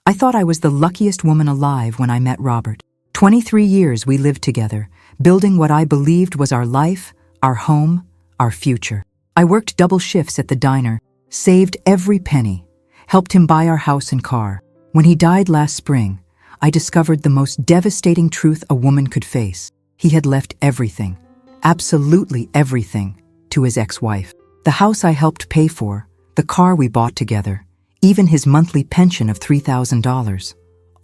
I thought I was the luckiest woman alive when I met Robert. 23 years we lived together, building what I believed was our life, our home, our future. I worked double shifts at the diner, saved every penny, helped him buy our house and car. When he died last spring, I discovered the most devastating truth a woman could face. He had left everything, absolutely everything, to his ex-wife. The house I helped pay for, the car we bought together, even his monthly pension of $3,000.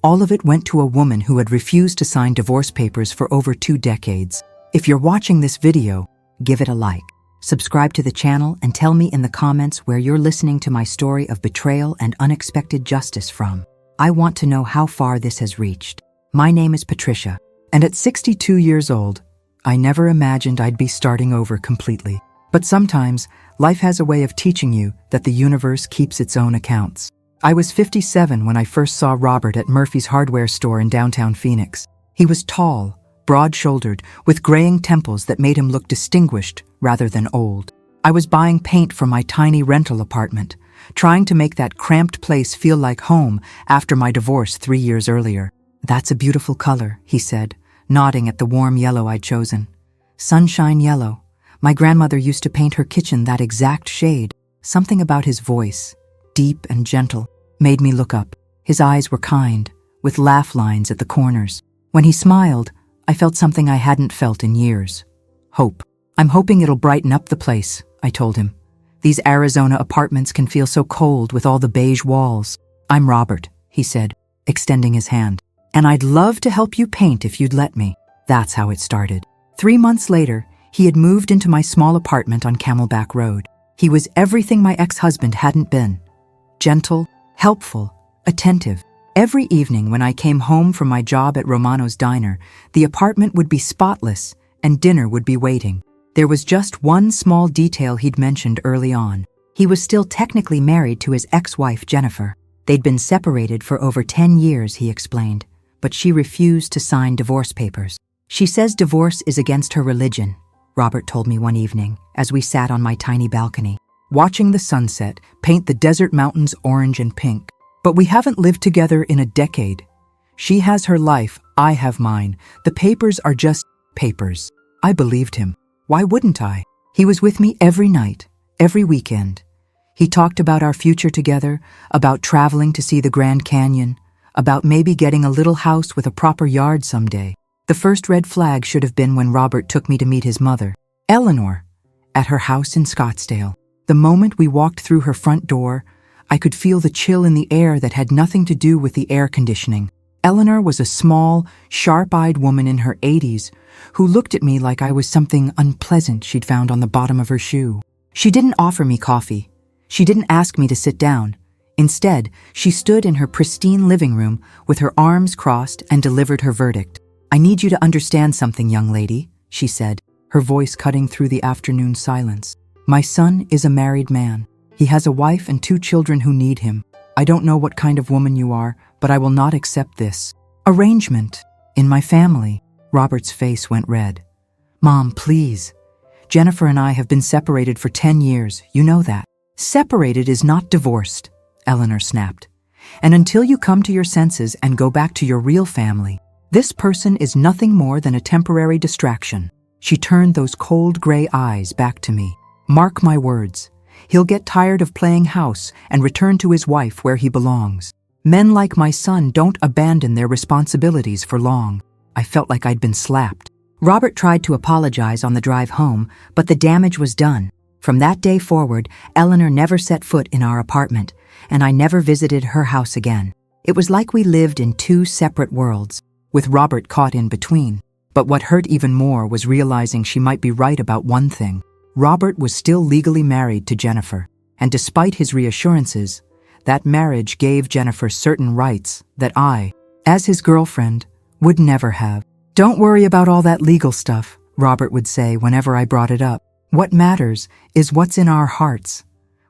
All of it went to a woman who had refused to sign divorce papers for over 2 decades. If you're watching this video, give it a like. Subscribe to the channel and tell me in the comments where you're listening to my story of betrayal and unexpected justice from. I want to know how far this has reached. My name is Patricia, and at 62 years old, I never imagined I'd be starting over completely. But sometimes, life has a way of teaching you that the universe keeps its own accounts. I was 57 when I first saw Robert at Murphy's hardware store in downtown Phoenix. He was tall, broad-shouldered, with graying temples that made him look distinguished rather than old. I was buying paint for my tiny rental apartment, trying to make that cramped place feel like home after my divorce 3 years earlier. "That's a beautiful color," he said, nodding at the warm yellow I'd chosen. "Sunshine yellow. My grandmother used to paint her kitchen that exact shade." Something about his voice, deep and gentle, made me look up. His eyes were kind, with laugh lines at the corners. When he smiled, I felt something I hadn't felt in years. Hope. "I'm hoping it'll brighten up the place," I told him. "These Arizona apartments can feel so cold with all the beige walls." "I'm Robert," he said, extending his hand. "And I'd love to help you paint if you'd let me." That's how it started. 3 months later, he had moved into my small apartment on Camelback Road. He was everything my ex-husband hadn't been. Gentle, helpful, attentive. Every evening when I came home from my job at Romano's Diner, the apartment would be spotless and dinner would be waiting. There was just one small detail he'd mentioned early on. He was still technically married to his ex-wife, Jennifer. They'd been separated for over 10 years, he explained, but she refused to sign divorce papers. "She says divorce is against her religion," Robert told me one evening as we sat on my tiny balcony, watching the sunset paint the desert mountains orange and pink. "But we haven't lived together in a decade. She has her life, I have mine. The papers are just papers." I believed him. Why wouldn't I? He was with me every night, every weekend. He talked about our future together, about traveling to see the Grand Canyon, about maybe getting a little house with a proper yard someday. The first red flag should have been when Robert took me to meet his mother, Eleanor, at her house in Scottsdale. The moment we walked through her front door, I could feel the chill in the air that had nothing to do with the air conditioning. Eleanor was a small, sharp-eyed woman in her 80s who looked at me like I was something unpleasant she'd found on the bottom of her shoe. She didn't offer me coffee. She didn't ask me to sit down. Instead, she stood in her pristine living room with her arms crossed and delivered her verdict. "I need you to understand something, young lady," she said, her voice cutting through the afternoon silence. "My son is a married man. He has a wife and 2 children who need him. I don't know what kind of woman you are, but I will not accept this arrangement in my family." Robert's face went red. "Mom, please. Jennifer and I have been separated for 10 years. You know that." "Separated is not divorced," Eleanor snapped. "And until you come to your senses and go back to your real family, this person is nothing more than a temporary distraction." She turned those cold gray eyes back to me. "Mark my words. He'll get tired of playing house and return to his wife where he belongs. Men like my son don't abandon their responsibilities for long." I felt like I'd been slapped. Robert tried to apologize on the drive home, but the damage was done. From that day forward, Eleanor never set foot in our apartment, and I never visited her house again. It was like we lived in 2 separate worlds, with Robert caught in between. But what hurt even more was realizing she might be right about one thing. Robert was still legally married to Jennifer, and despite his reassurances, that marriage gave Jennifer certain rights that I, as his girlfriend, would never have. "Don't worry about all that legal stuff," Robert would say whenever I brought it up. "What matters is what's in our hearts.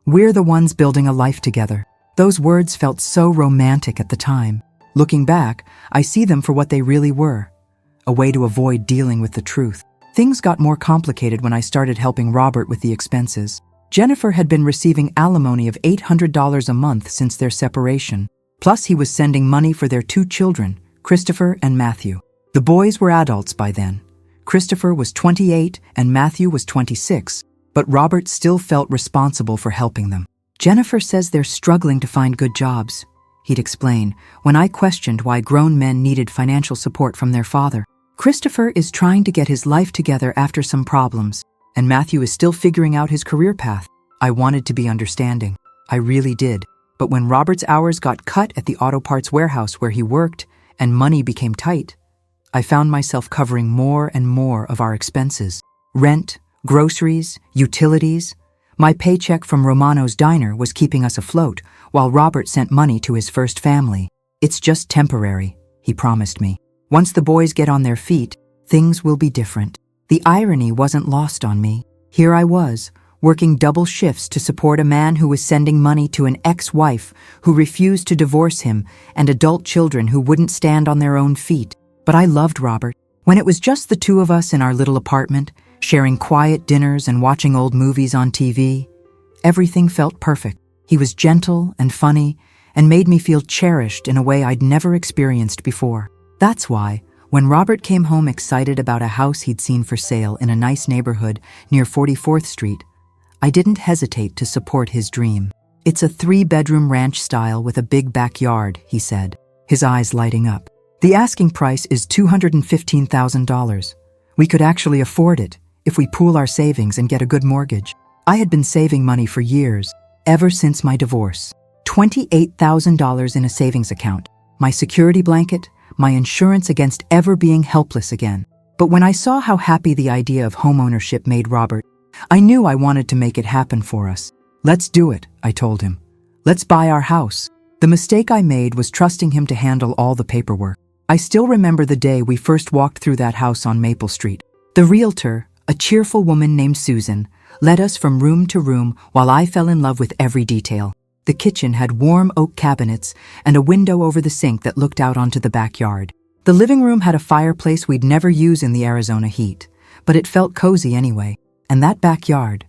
We're the ones building a life together." Those words felt so romantic at the time. Looking back, I see them for what they really were, a way to avoid dealing with the truth. Things got more complicated when I started helping Robert with the expenses. Jennifer had been receiving alimony of $800 a month since their separation. Plus, he was sending money for their 2 children, Christopher and Matthew. The boys were adults by then. Christopher was 28 and Matthew was 26, but Robert still felt responsible for helping them. Jennifer says they're struggling to find good jobs, he'd explain, when I questioned why grown men needed financial support from their father. Christopher is trying to get his life together after some problems, and Matthew is still figuring out his career path. I wanted to be understanding. I really did. But when Robert's hours got cut at the auto parts warehouse where he worked and money became tight, I found myself covering more and more of our expenses. Rent, groceries, utilities. My paycheck from Romano's diner was keeping us afloat, while Robert sent money to his first family. It's just temporary, he promised me. Once the boys get on their feet, things will be different. The irony wasn't lost on me. Here I was, working double shifts to support a man who was sending money to an ex-wife who refused to divorce him and adult children who wouldn't stand on their own feet. But I loved Robert. When it was just the 2 of us in our little apartment, sharing quiet dinners and watching old movies on TV, everything felt perfect. He was gentle and funny and made me feel cherished in a way I'd never experienced before. That's why, when Robert came home excited about a house he'd seen for sale in a nice neighborhood near 44th Street, I didn't hesitate to support his dream. It's a 3-bedroom ranch style with a big backyard, he said, his eyes lighting up. The asking price is $215,000. We could actually afford it if we pool our savings and get a good mortgage. I had been saving money for years, ever since my divorce. $28,000 in a savings account, my security blanket, my insurance against ever being helpless again. But when I saw how happy the idea of homeownership made Robert, I knew I wanted to make it happen for us. Let's do it, I told him. Let's buy our house. The mistake I made was trusting him to handle all the paperwork. I still remember the day we first walked through that house on Maple Street. The realtor, a cheerful woman named Susan, led us from room to room while I fell in love with every detail. The kitchen had warm oak cabinets and a window over the sink that looked out onto the backyard. The living room had a fireplace we'd never use in the Arizona heat, but it felt cozy anyway. And that backyard,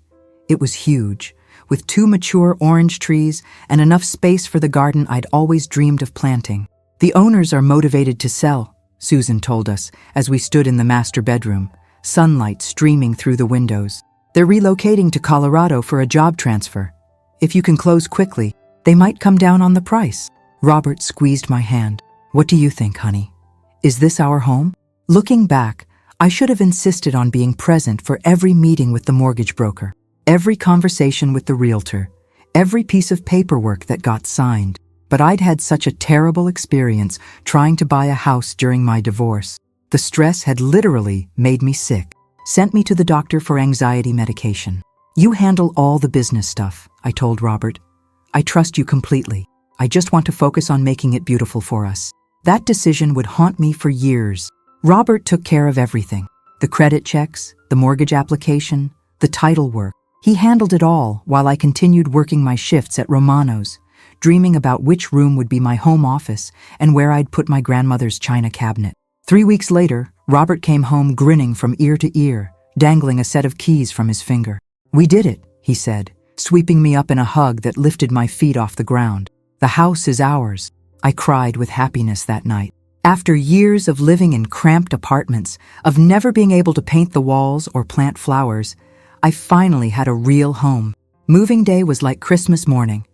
it was huge, with 2 mature orange trees and enough space for the garden I'd always dreamed of planting. The owners are motivated to sell, Susan told us as we stood in the master bedroom, sunlight streaming through the windows. They're relocating to Colorado for a job transfer. If you can close quickly, they might come down on the price. Robert squeezed my hand. What do you think, honey? Is this our home? Looking back, I should have insisted on being present for every meeting with the mortgage broker, every conversation with the realtor, every piece of paperwork that got signed. But I'd had such a terrible experience trying to buy a house during my divorce. The stress had literally made me sick, sent me to the doctor for anxiety medication. You handle all the business stuff, I told Robert. I trust you completely. I just want to focus on making it beautiful for us. That decision would haunt me for years. Robert took care of everything. The credit checks, the mortgage application, the title work. He handled it all while I continued working my shifts at Romano's, dreaming about which room would be my home office and where I'd put my grandmother's china cabinet. 3 weeks later, Robert came home grinning from ear to ear, dangling a set of keys from his finger. We did it, he said, sweeping me up in a hug that lifted my feet off the ground. The house is ours. I cried with happiness that night. After years of living in cramped apartments, of never being able to paint the walls or plant flowers, I finally had a real home. Moving day was like Christmas morning.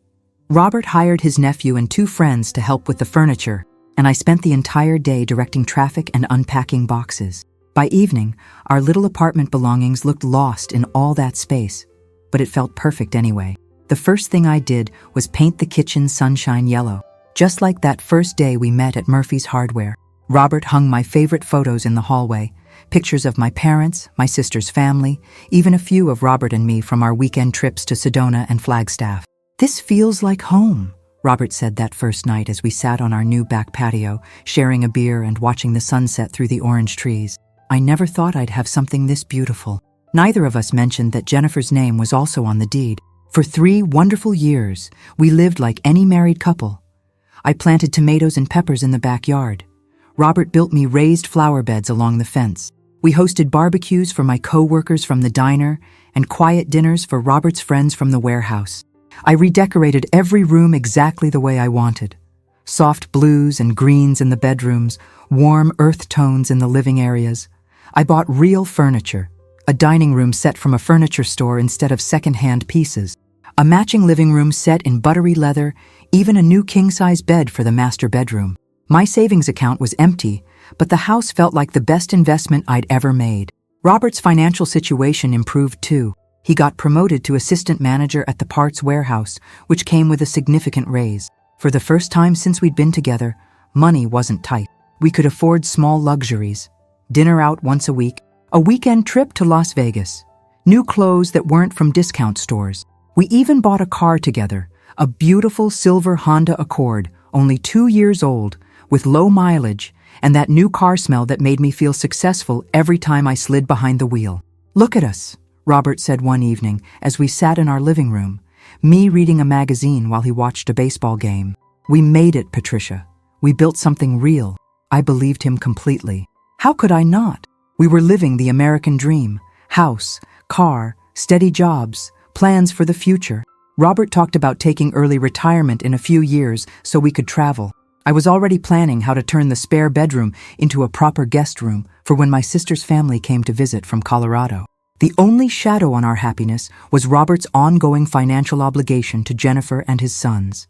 Robert hired his nephew and 2 friends to help with the furniture, and I spent the entire day directing traffic and unpacking boxes. By evening, our little apartment belongings looked lost in all that space, but it felt perfect anyway. The first thing I did was paint the kitchen sunshine yellow, just like that first day we met at Murphy's Hardware. Robert hung my favorite photos in the hallway, pictures of my parents, my sister's family, even a few of Robert and me from our weekend trips to Sedona and Flagstaff. This feels like home, Robert said that first night as we sat on our new back patio, sharing a beer and watching the sunset through the orange trees. I never thought I'd have something this beautiful. Neither of us mentioned that Jennifer's name was also on the deed. For 3 wonderful years, we lived like any married couple. I planted tomatoes and peppers in the backyard. Robert built me raised flower beds along the fence. We hosted barbecues for my co-workers from the diner and quiet dinners for Robert's friends from the warehouse. I redecorated every room exactly the way I wanted. Soft blues and greens in the bedrooms, warm earth tones in the living areas. I bought real furniture, a dining room set from a furniture store instead of second-hand pieces, a matching living room set in buttery leather, even a new king-size bed for the master bedroom. My savings account was empty, but the house felt like the best investment I'd ever made. Robert's financial situation improved too. He got promoted to assistant manager at the parts warehouse, which came with a significant raise. For the first time since we'd been together, money wasn't tight. We could afford small luxuries. Dinner out once a week, a weekend trip to Las Vegas, new clothes that weren't from discount stores. We even bought a car together, a beautiful silver Honda Accord, only 2 years old, with low mileage, and that new car smell that made me feel successful every time I slid behind the wheel. "Look at us," Robert said one evening as we sat in our living room, me reading a magazine while he watched a baseball game. "We made it, Patricia. We built something real." I believed him completely. How could I not? We were living the American dream. House, car, steady jobs, plans for the future. Robert talked about taking early retirement in a few years so we could travel. I was already planning how to turn the spare bedroom into a proper guest room for when my sister's family came to visit from Colorado. The only shadow on our happiness was Robert's ongoing financial obligation to Jennifer and his sons.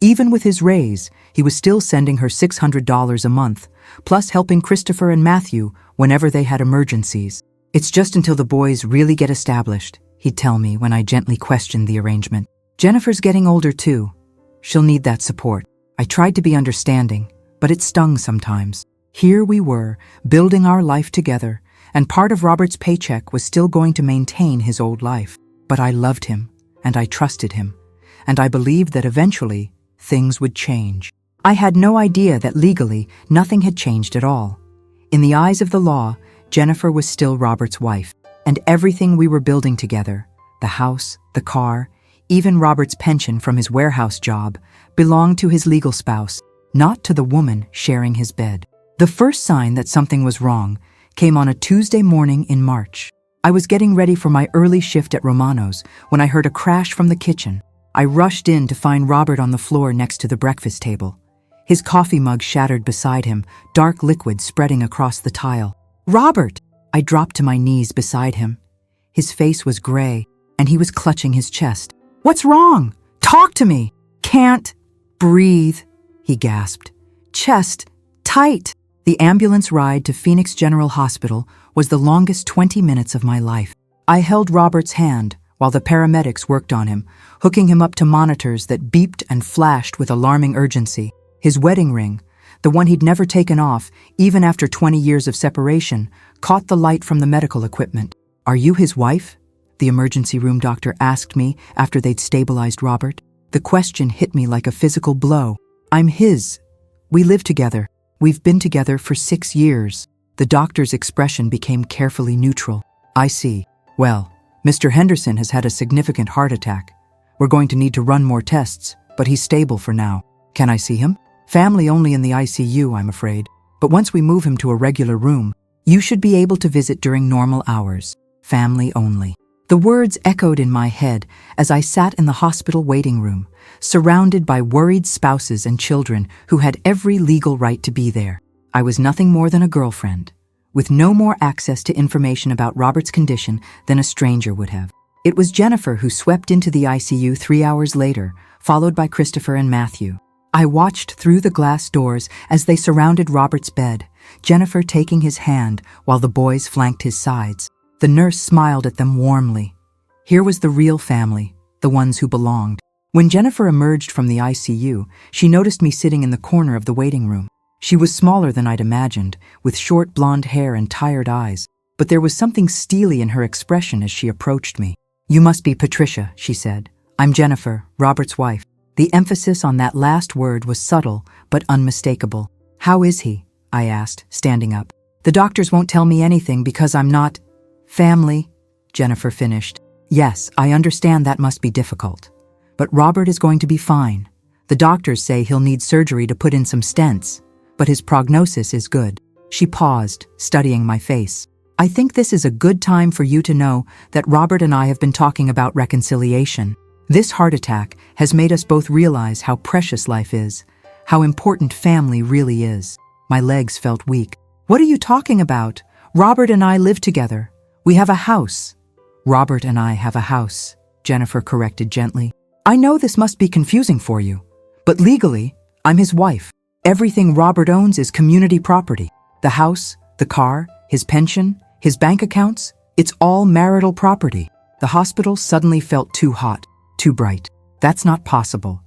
Even with his raise, he was still sending her $600 a month, plus helping Christopher and Matthew whenever they had emergencies. "It's just until the boys really get established," he'd tell me when I gently questioned the arrangement. "Jennifer's getting older too. She'll need that support." I tried to be understanding, but it stung sometimes. Here we were, building our life together, and part of Robert's paycheck was still going to maintain his old life. But I loved him, and I trusted him, and I believed that eventually things would change. I had no idea that legally nothing had changed at all. In the eyes of the law, Jennifer was still Robert's wife, and everything we were building together, the house, the car, even Robert's pension from his warehouse job, belonged to his legal spouse, not to the woman sharing his bed. The first sign that something was wrong came on a Tuesday morning in March. I was getting ready for my early shift at Romano's when I heard a crash from the kitchen. I rushed in to find Robert on the floor next to the breakfast table. His coffee mug shattered beside him, dark liquid spreading across the tile. "Robert!" I dropped to my knees beside him. His face was gray, and he was clutching his chest. "What's wrong? Talk to me!" "Can't breathe," he gasped. "Chest tight." The ambulance ride to Phoenix General Hospital was the longest 20 minutes of my life. I held Robert's hand while the paramedics worked on him, hooking him up to monitors that beeped and flashed with alarming urgency. His wedding ring, the one he'd never taken off, even after 20 years of separation, caught the light from the medical equipment. "Are you his wife?" the emergency room doctor asked me after they'd stabilized Robert. The question hit me like a physical blow. "I'm his. We live together. We've been together for 6 years." The doctor's expression became carefully neutral. "I see. Well, Mr. Henderson has had a significant heart attack. We're going to need to run more tests, but he's stable for now. Can I see him? Family only in the ICU, I'm afraid. But once we move him to a regular room, you should be able to visit during normal hours. Family only." The words echoed in my head as I sat in the hospital waiting room, surrounded by worried spouses and children who had every legal right to be there. I was nothing more than a girlfriend, with no more access to information about Robert's condition than a stranger would have. It was Jennifer who swept into the ICU 3 hours later, followed by Christopher and Matthew. I watched through the glass doors as they surrounded Robert's bed, Jennifer taking his hand while the boys flanked his sides. The nurse smiled at them warmly. Here was the real family, the ones who belonged. When Jennifer emerged from the ICU, she noticed me sitting in the corner of the waiting room. She was smaller than I'd imagined, with short blonde hair and tired eyes, but there was something steely in her expression as she approached me. "You must be Patricia," she said. "I'm Jennifer, Robert's wife." The emphasis on that last word was subtle but unmistakable. "How is he?" I asked, standing up. "The doctors won't tell me anything because I'm not family," Jennifer finished. "Yes, I understand that must be difficult. But Robert is going to be fine. The doctors say he'll need surgery to put in some stents, but his prognosis is good." She paused, studying my face. "I think this is a good time for you to know that Robert and I have been talking about reconciliation. This heart attack has made us both realize how precious life is, how important family really is. My legs felt weak. What are you talking about? Robert and I live together. We have a house. Robert and I have a house, Jennifer corrected gently. I know this must be confusing for you, but legally, I'm his wife. Everything Robert owns is community property. The house, the car, his pension, his bank accounts, it's all marital property. The hospital suddenly felt too hot, too bright. That's not possible.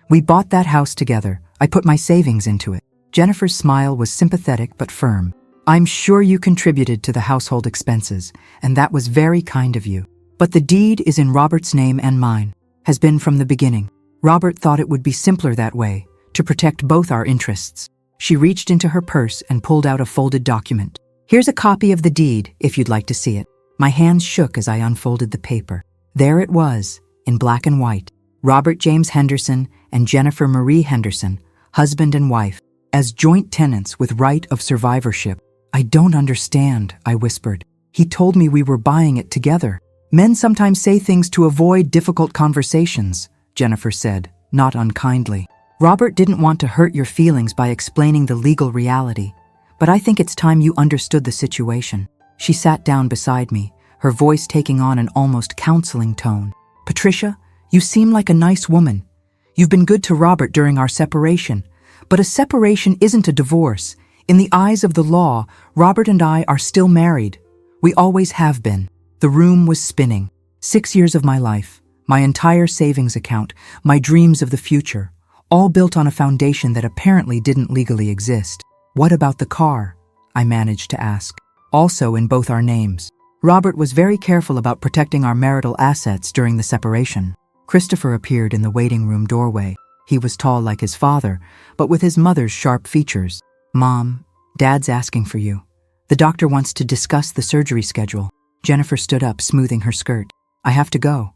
We bought that house together. I put my savings into it. Jennifer's smile was sympathetic but firm. I'm sure you contributed to the household expenses, and that was very kind of you. But the deed is in Robert's name and mine, has been from the beginning. Robert thought it would be simpler that way, to protect both our interests. She reached into her purse and pulled out a folded document. Here's a copy of the deed, if you'd like to see it. My hands shook as I unfolded the paper. There it was, in black and white. Robert James Henderson and Jennifer Marie Henderson, husband and wife, as joint tenants with right of survivorship. I don't understand, I whispered. He told me we were buying it together. Men sometimes say things to avoid difficult conversations, Jennifer said, not unkindly. Robert didn't want to hurt your feelings by explaining the legal reality, but I think it's time you understood the situation. She sat down beside me, her voice taking on an almost counseling tone. Patricia, you seem like a nice woman. You've been good to Robert during our separation, but a separation isn't a divorce. In the eyes of the law, Robert and I are still married. We always have been. The room was spinning. 6 years of my life, my entire savings account, my dreams of the future, all built on a foundation that apparently didn't legally exist. What about the car? I managed to ask. Also in both our names. Robert was very careful about protecting our marital assets during the separation. Christopher appeared in the waiting room doorway. He was tall like his father, but with his mother's sharp features. Mom, Dad's asking for you. The doctor wants to discuss the surgery schedule. Jennifer stood up, smoothing her skirt. I have to go.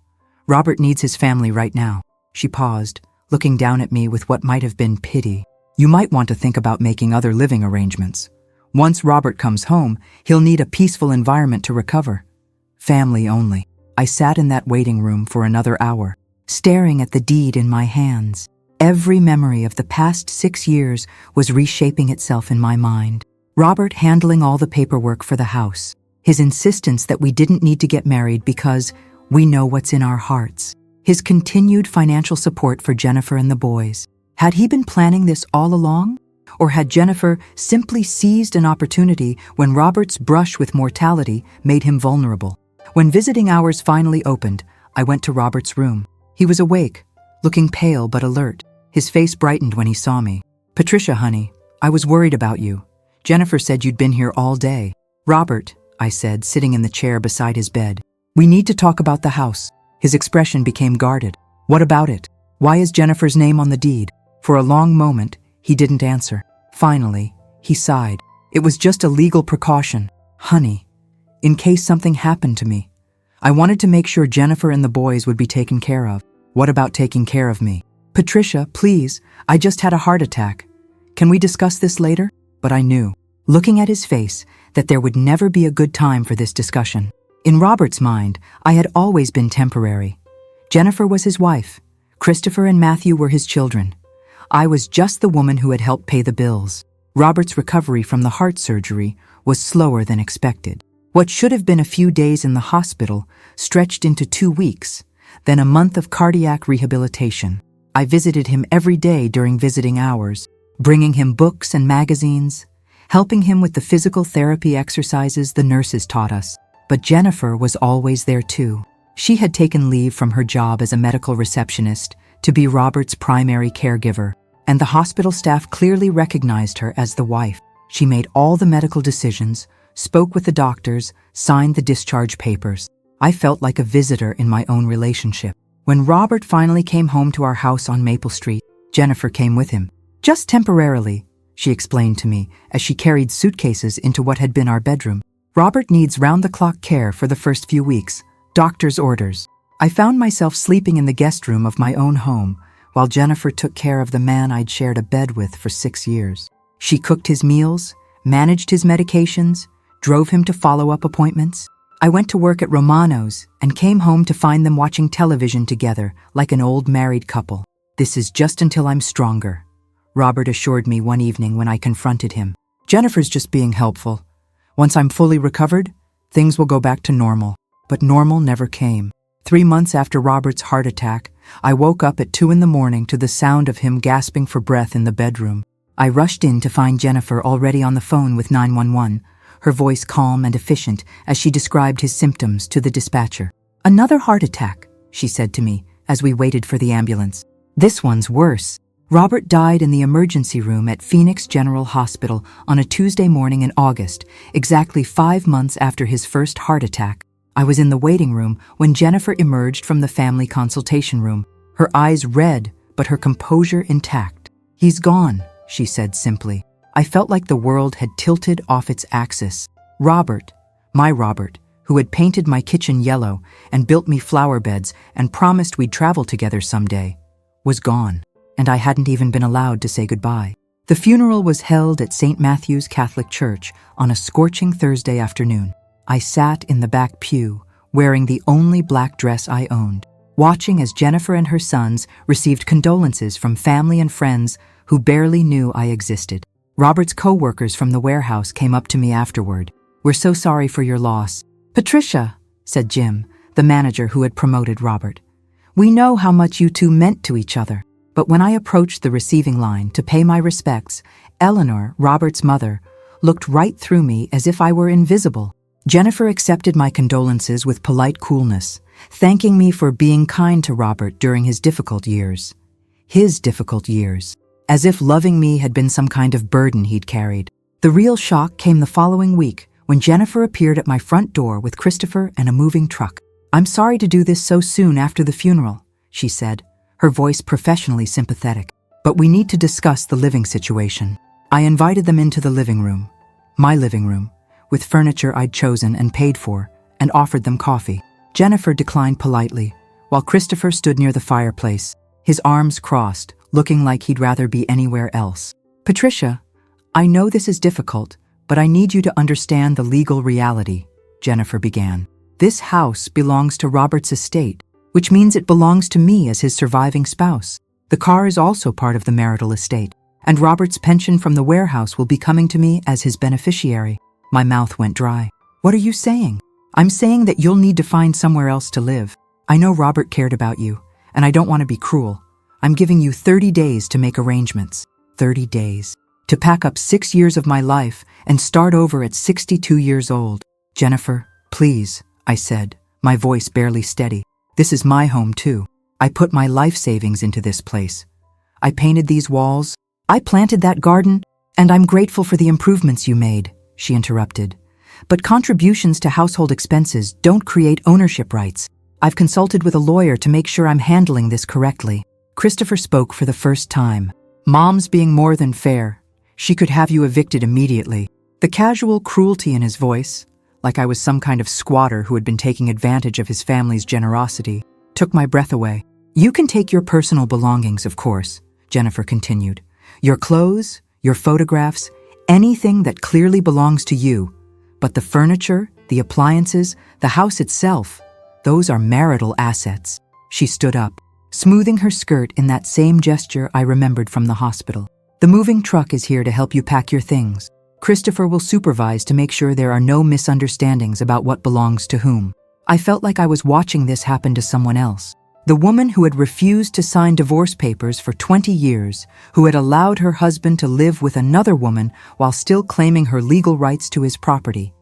Robert needs his family right now. She paused, looking down at me with what might have been pity. You might want to think about making other living arrangements. Once Robert comes home, he'll need a peaceful environment to recover. Family only. I sat in that waiting room for another hour, staring at the deed in my hands. Every memory of the past 6 years was reshaping itself in my mind. Robert handling all the paperwork for the house. His insistence that we didn't need to get married because we know what's in our hearts. His continued financial support for Jennifer and the boys. Had he been planning this all along? Or had Jennifer simply seized an opportunity when Robert's brush with mortality made him vulnerable? When visiting hours finally opened, I went to Robert's room. He was awake, looking pale but alert. His face brightened when he saw me. Patricia, honey, I was worried about you. Jennifer said you'd been here all day. Robert, I said, sitting in the chair beside his bed. We need to talk about the house. His expression became guarded. What about it? Why is Jennifer's name on the deed? For a long moment, he didn't answer. Finally, he sighed. It was just a legal precaution. Honey, in case something happened to me. I wanted to make sure Jennifer and the boys would be taken care of. What about taking care of me? Patricia, please, I just had a heart attack. Can we discuss this later? But I knew, looking at his face, that there would never be a good time for this discussion. In Robert's mind, I had always been temporary. Jennifer was his wife. Christopher and Matthew were his children. I was just the woman who had helped pay the bills. Robert's recovery from the heart surgery was slower than expected. What should have been a few days in the hospital stretched into 2 weeks, then a month of cardiac rehabilitation. I visited him every day during visiting hours, bringing him books and magazines, helping him with the physical therapy exercises the nurses taught us. But Jennifer was always there too. She had taken leave from her job as a medical receptionist to be Robert's primary caregiver, and the hospital staff clearly recognized her as the wife. She made all the medical decisions, spoke with the doctors, signed the discharge papers. I felt like a visitor in my own relationship. When Robert finally came home to our house on Maple Street, Jennifer came with him. Just temporarily, she explained to me as she carried suitcases into what had been our bedroom. Robert needs round-the-clock care for the first few weeks, doctor's orders. I found myself sleeping in the guest room of my own home while Jennifer took care of the man I'd shared a bed with for 6 years. She cooked his meals, managed his medications, drove him to follow-up appointments. I went to work at Romano's and came home to find them watching television together like an old married couple. This is just until I'm stronger. Robert assured me one evening when I confronted him. Jennifer's just being helpful. Once I'm fully recovered, things will go back to normal. But normal never came. 3 months after Robert's heart attack, I woke up at 2 a.m. to the sound of him gasping for breath in the bedroom. I rushed in to find Jennifer already on the phone with 911, her voice calm and efficient as she described his symptoms to the dispatcher. "Another heart attack," she said to me as we waited for the ambulance. "This one's worse." Robert died in the emergency room at Phoenix General Hospital on a Tuesday morning in August, exactly 5 months after his first heart attack. I was in the waiting room when Jennifer emerged from the family consultation room, her eyes red but her composure intact. "He's gone," she said simply. I felt like the world had tilted off its axis. Robert, my Robert, who had painted my kitchen yellow and built me flower beds and promised we'd travel together someday, was gone, and I hadn't even been allowed to say goodbye. The funeral was held at St. Matthew's Catholic Church on a scorching Thursday afternoon. I sat in the back pew, wearing the only black dress I owned, watching as Jennifer and her sons received condolences from family and friends who barely knew I existed. Robert's co-workers from the warehouse came up to me afterward. "We're so sorry for your loss." "Patricia," said Jim, the manager who had promoted Robert, "we know how much you two meant to each other." But when I approached the receiving line to pay my respects, Eleanor, Robert's mother, looked right through me as if I were invisible. Jennifer accepted my condolences with polite coolness, thanking me for being kind to Robert during his difficult years. His difficult years. As if loving me had been some kind of burden he'd carried. The real shock came the following week when Jennifer appeared at my front door with Christopher and a moving truck. "I'm sorry to do this so soon after the funeral," she said, her voice professionally sympathetic. "But we need to discuss the living situation." I invited them into the living room, my living room, with furniture I'd chosen and paid for, and offered them coffee. Jennifer declined politely, while Christopher stood near the fireplace, his arms crossed, looking like he'd rather be anywhere else. "Patricia, I know this is difficult, but I need you to understand the legal reality," Jennifer began. "This house belongs to Robert's estate, which means it belongs to me as his surviving spouse. The car is also part of the marital estate, and Robert's pension from the warehouse will be coming to me as his beneficiary." My mouth went dry. "What are you saying?" "I'm saying that you'll need to find somewhere else to live. I know Robert cared about you, and I don't want to be cruel. I'm giving you 30 days to make arrangements. 30 days. To pack up 6 years of my life and start over at 62 years old. Jennifer, please," I said, my voice barely steady. "This is my home too. I put my life savings into this place. I painted these walls. I planted that garden, and I'm grateful for the improvements you made," she interrupted. "But contributions to household expenses don't create ownership rights. I've consulted with a lawyer to make sure I'm handling this correctly." Christopher spoke for the first time. "Mom's being more than fair. She could have you evicted immediately." The casual cruelty in his voice, like I was some kind of squatter who had been taking advantage of his family's generosity, took my breath away. "You can take your personal belongings, of course," Jennifer continued. "Your clothes, your photographs, anything that clearly belongs to you. But the furniture, the appliances, the house itself, those are marital assets." She stood up, smoothing her skirt in that same gesture I remembered from the hospital. "The moving truck is here to help you pack your things. Christopher will supervise to make sure there are no misunderstandings about what belongs to whom." I felt like I was watching this happen to someone else. The woman who had refused to sign divorce papers for 20 years, who had allowed her husband to live with another woman while still claiming her legal rights to his property.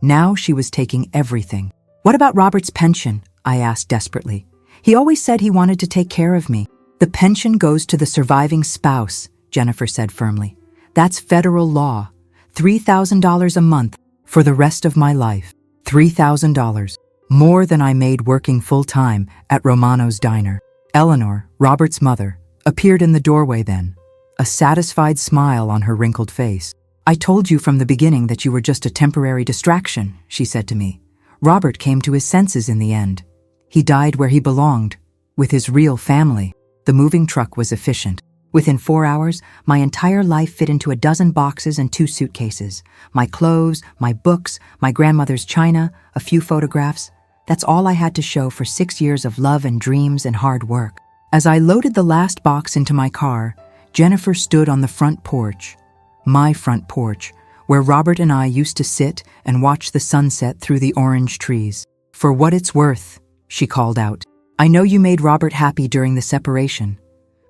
Now she was taking everything. "What about Robert's pension?" I asked desperately. "He always said he wanted to take care of me." "The pension goes to the surviving spouse," Jennifer said firmly. "That's federal law. $3,000 a month for the rest of my life. $3,000. More than I made working full-time at Romano's diner." Eleanor, Robert's mother, appeared in the doorway then, a satisfied smile on her wrinkled face. "I told you from the beginning that you were just a temporary distraction," she said to me. "Robert came to his senses in the end. He died where he belonged, with his real family." The moving truck was efficient. Within 4 hours, my entire life fit into a dozen boxes and 2 suitcases. My clothes, my books, my grandmother's china, a few photographs. That's all I had to show for 6 years of love and dreams and hard work. As I loaded the last box into my car, Jennifer stood on the front porch, my front porch, where Robert and I used to sit and watch the sunset through the orange trees. "For what it's worth," she called out, "I know you made Robert happy during the separation,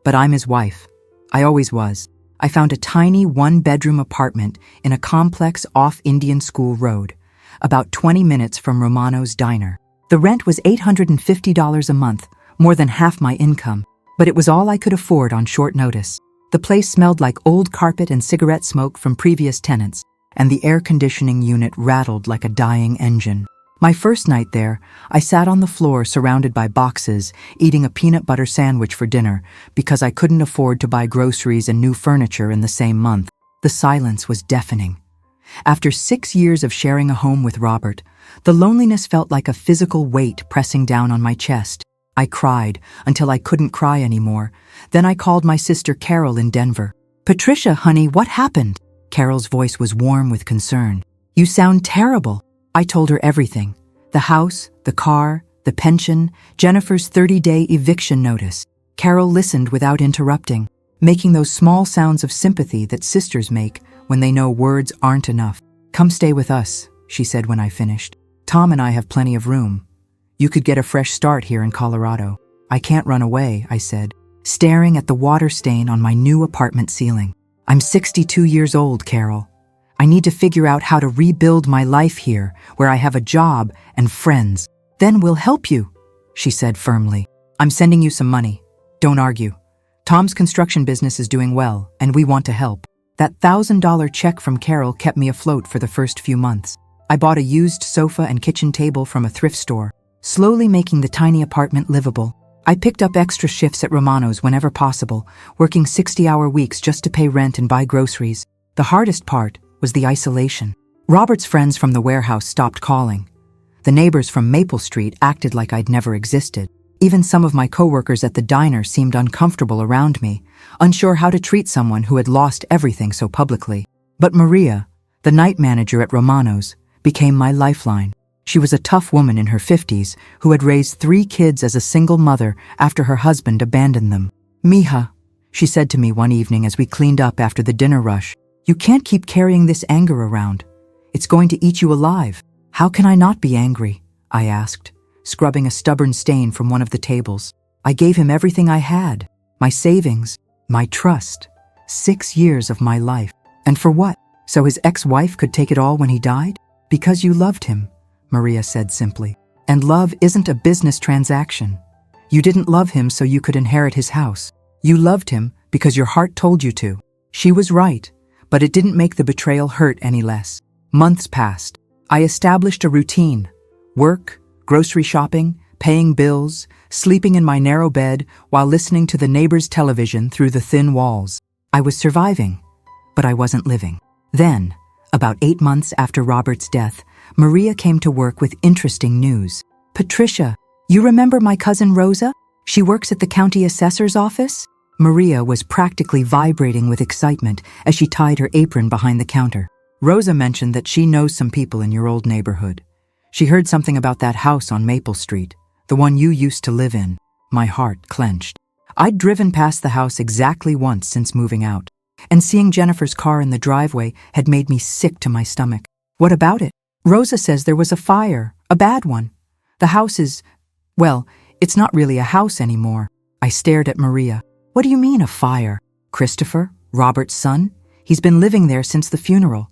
but I'm his wife. I always was. I found a tiny one-bedroom apartment in a complex off Indian School Road, about 20 minutes from Romano's diner. The rent was $850 a month, more than half my income, but it was all I could afford on short notice. The place smelled like old carpet and cigarette smoke from previous tenants, and the air conditioning unit rattled like a dying engine. My first night there, I sat on the floor surrounded by boxes, eating a peanut butter sandwich for dinner because I couldn't afford to buy groceries and new furniture in the same month. The silence was deafening. After 6 years of sharing a home with Robert, the loneliness felt like a physical weight pressing down on my chest. I cried until I couldn't cry anymore. Then I called my sister Carol in Denver. "Patricia, honey, what happened?" Carol's voice was warm with concern. "You sound terrible." I told her everything. The house, the car, the pension, Jennifer's 30-day eviction notice. Carol listened without interrupting, making those small sounds of sympathy that sisters make when they know words aren't enough. "Come stay with us," she said when I finished. "Tom and I have plenty of room. You could get a fresh start here in Colorado." "I can't run away," I said, staring at the water stain on my new apartment ceiling. "I'm 62 years old, Carol. I need to figure out how to rebuild my life here, where I have a job and friends. Then we'll help you," she said firmly. "I'm sending you some money. Don't argue. Tom's construction business is doing well, and we want to help." That $1,000 check from Carol kept me afloat for the first few months. I bought a used sofa and kitchen table from a thrift store, slowly making the tiny apartment livable. I picked up extra shifts at Romano's whenever possible, working 60-hour weeks just to pay rent and buy groceries. The hardest part was the isolation. Robert's friends from the warehouse stopped calling. The neighbors from Maple Street acted like I'd never existed. Even some of my coworkers at the diner seemed uncomfortable around me, unsure how to treat someone who had lost everything so publicly. But Maria, the night manager at Romano's, became my lifeline. She was a tough woman in her 50s who had raised 3 kids as a single mother after her husband abandoned them. "Mija," she said to me one evening as we cleaned up after the dinner rush, "you can't keep carrying this anger around. It's going to eat you alive." "How can I not be angry?" I asked, scrubbing a stubborn stain from one of the tables. "I gave him everything I had, my savings, my trust, 6 years of my life. And for what? So his ex-wife could take it all when he died? Because you loved him," Maria said simply. "And love isn't a business transaction. You didn't love him so you could inherit his house. You loved him because your heart told you to." She was right, but it didn't make the betrayal hurt any less. Months passed. I established a routine: work, grocery shopping, paying bills, sleeping in my narrow bed while listening to the neighbor's television through the thin walls. I was surviving, but I wasn't living. Then, about 8 months after Robert's death, Maria came to work with interesting news. "Patricia, you remember my cousin Rosa? She works at the county assessor's office?" Maria was practically vibrating with excitement as she tied her apron behind the counter. "Rosa mentioned that she knows some people in your old neighborhood. She heard something about that house on Maple Street, the one you used to live in." My heart clenched. I'd driven past the house exactly once since moving out, and seeing Jennifer's car in the driveway had made me sick to my stomach. "What about it?" "Rosa says there was a fire, a bad one. The house is, well, it's not really a house anymore." I stared at Maria. "What do you mean, a fire?" "Christopher, Robert's son? He's been living there since the funeral.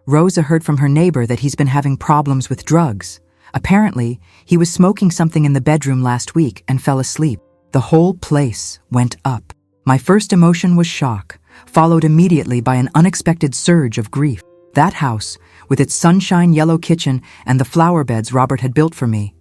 Rosa heard from her neighbor that he's been having problems with drugs. Apparently, he was smoking something in the bedroom last week and fell asleep. The whole place went up." My first emotion was shock, followed immediately by an unexpected surge of grief. That house, with its sunshine yellow kitchen and the flower beds Robert had built for me,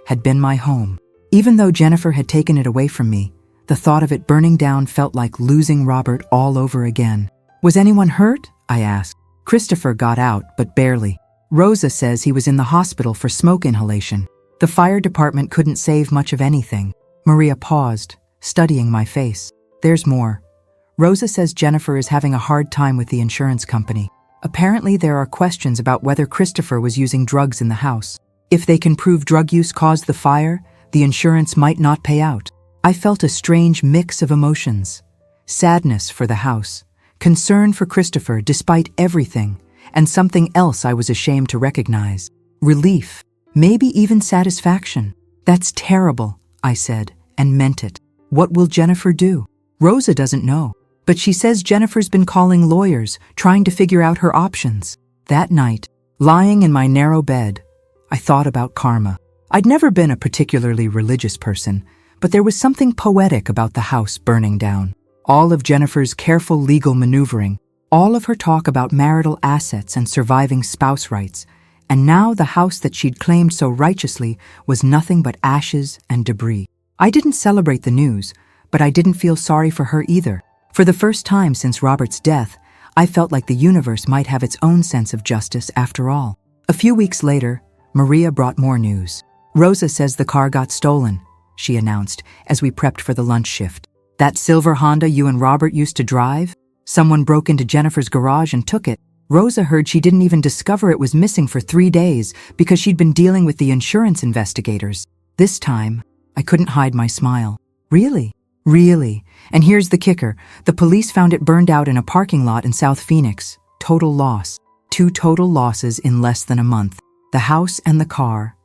had been my home. Even though Jennifer had taken it away from me, the thought of it burning down felt like losing Robert all over again. "Was anyone hurt?" I asked. "Christopher got out, but barely. Rosa says he was in the hospital for smoke inhalation. The fire department couldn't save much of anything." Maria paused, studying my face. "There's more. Rosa says Jennifer is having a hard time with the insurance company. Apparently there are questions about whether Christopher was using drugs in the house. If they can prove drug use caused the fire, the insurance might not pay out." I felt a strange mix of emotions. sadness for the house, concern for Christopher despite everything, and something else I was ashamed to recognize. Relief, maybe even satisfaction. That's terrible, I said, and meant it. What will Jennifer do? Rosa doesn't know, but she says Jennifer's been calling lawyers, trying to figure out her options. That night, lying in my narrow bed, I thought about karma. I'd never been a particularly religious person, but there was something poetic about the house burning down. All of Jennifer's careful legal maneuvering, all of her talk about marital assets and surviving spouse rights, and now the house that she'd claimed so righteously was nothing but ashes and debris. I didn't celebrate the news, but I didn't feel sorry for her either. For the first time since Robert's death, I felt like the universe might have its own sense of justice after all. A few weeks later, Maria brought more news. Rosa says the car got stolen, she announced as we prepped for the lunch shift. That silver Honda you and Robert used to drive? Someone broke into Jennifer's garage and took it. Rosa heard she didn't even discover it was missing for 3 days because she'd been dealing with the insurance investigators. This time, I couldn't hide my smile. Really? Really? And here's the kicker. The police found it burned out in a parking lot in South Phoenix. Total loss. 2 total losses in less than a month. The house and the car.